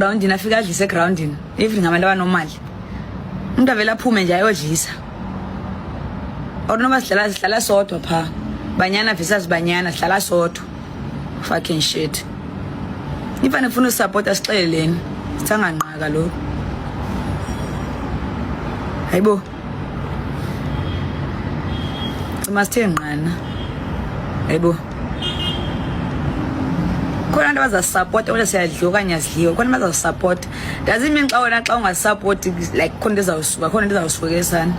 Groundini afika adlise groundini even ngabantu abanomali. Umuntu avela aphume nje ayodlisa. Awunoma sihlala sodwa pha. Banyana versus banyana sihlala sodwa. Fucking shit. Ifane ufuna usupport asixeleleni. Sithanganqaka lo. Hayibo. Masithenqana. Hayibo. Khona abantu abazasupport wena siyadliwa kanye azidliwa. Khona abazasupport. Does it mean xa wena xa ungasupport like khona into izawusuka, khona into izawusuka esana.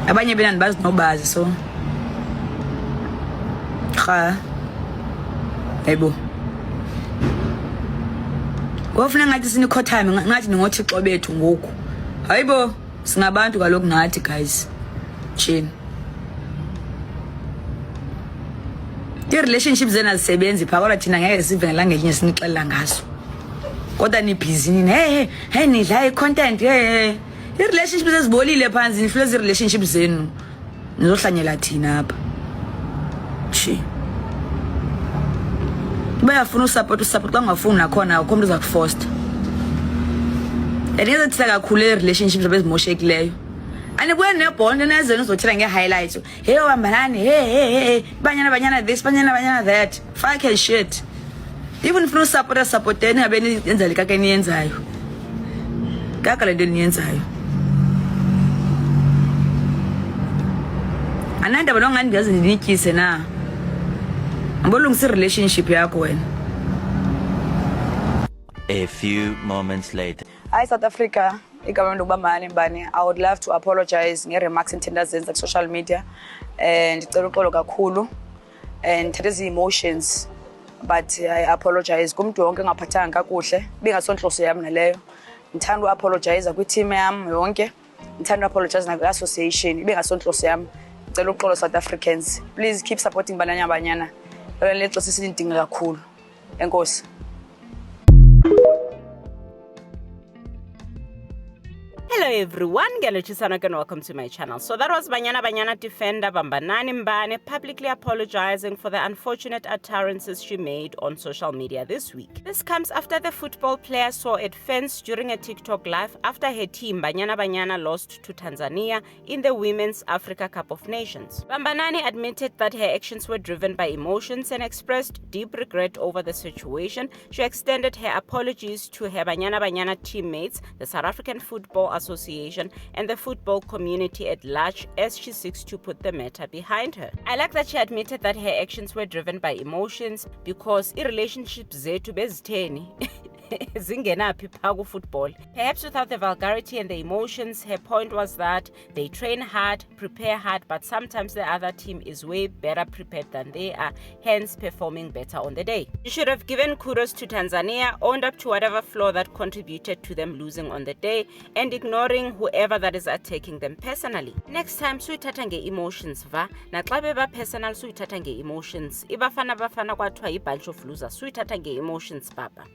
Abanye benani bazi nobazi so. Cha. Hayibo. Ngofuna ngathi sinikhothame ngathi ningothixo bethu ngoku. Hayibo, singabantu kaloku nathi guys. Chini. Relationship zena zisebenzi pha kodwa thina ngeke sivela ngelinye sinixelela ngaso. Kodwa ni busy nini hey nidla icontent relationship zezibolile phansi influence relationship zenu. Nizohlanyela thina apha. Chi. Bayafuna usupport xa ungafuni nakhona akho umuntu uzakufoster. Enze thina kakhulu relationships abezimoshekileyo. Anibuye nebond nezenu uzothela nge-highlights. Hey wambalani hey banyana this banyana that. Fucking shit. Even if no support eni abeni yenza likake niyenzayo. Kaka le nto niyenzayo. Ananda balongani ngazi ninikise na. Ambolungisa relationship yakho wena. A few moments later. Hi South Africa. I would love to apologize nge-remarks entenda zenza ku-social media and ndicela uxolo kakhulu and thatha emotions but I apologize kumuntu wonke engaphathanga kakuhle bengasonhloso yami naleyo. Ngithanda uapologize kwi-team yami yonke. Ngithanda uapologize naku-association bengasonhloso yami. Ngicela uxolo South Africans. Please keep supporting Banyana. Lexo sisidinga kakhulu. Enkosi. Hello everyone, Galuchisana and welcome to my channel. So that was Banyana defender Bambanani Mbane publicly apologizing for the unfortunate utterances she made on social media this week. This comes after the football player saw it fenced during a TikTok live after her team Banyana lost to Tanzania in the Women's Africa Cup of Nations. Bambanani admitted that her actions were driven by emotions and expressed deep regret over the situation. She extended her apologies to her Banyana teammates, the South African Football Association and the football community at large as she seeks to put the matter behind her. I like that she admitted that her actions were driven by emotions because relationships zethu bezitheni zingenaphi pha ku-football. Perhaps without the vulgarity and the emotions, her point was that they train hard, prepare hard, but sometimes the other team is way better prepared than they are, hence performing better on the day. She should have given kudos to Tanzania, owned up to whatever flaw that contributed to them losing on the day, and ignoring whoever that is attacking them personally. Next time, suyithatha nge-emotions va, naxa beba personal suyithatha nge-emotions. Ibafana kwathiwa yi-bunch of losers, suyithatha nge-emotions baba.